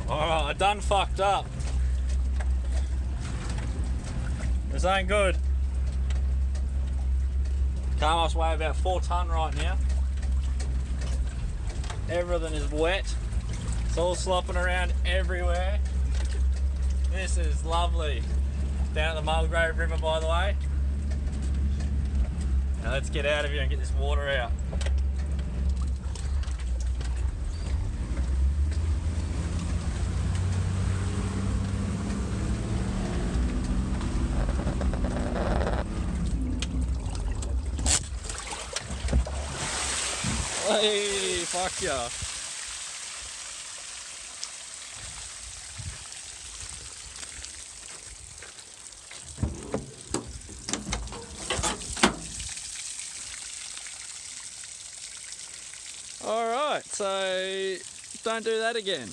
Alright, I done fucked up. This ain't good. Car must weigh about 4 tonne right now. Everything is wet. It's all slopping around everywhere. This is lovely. Down at the Mulgrave River, by the way. Now let's get out of here and get this water out. Hey, fuck ya. Alright, so don't do that again.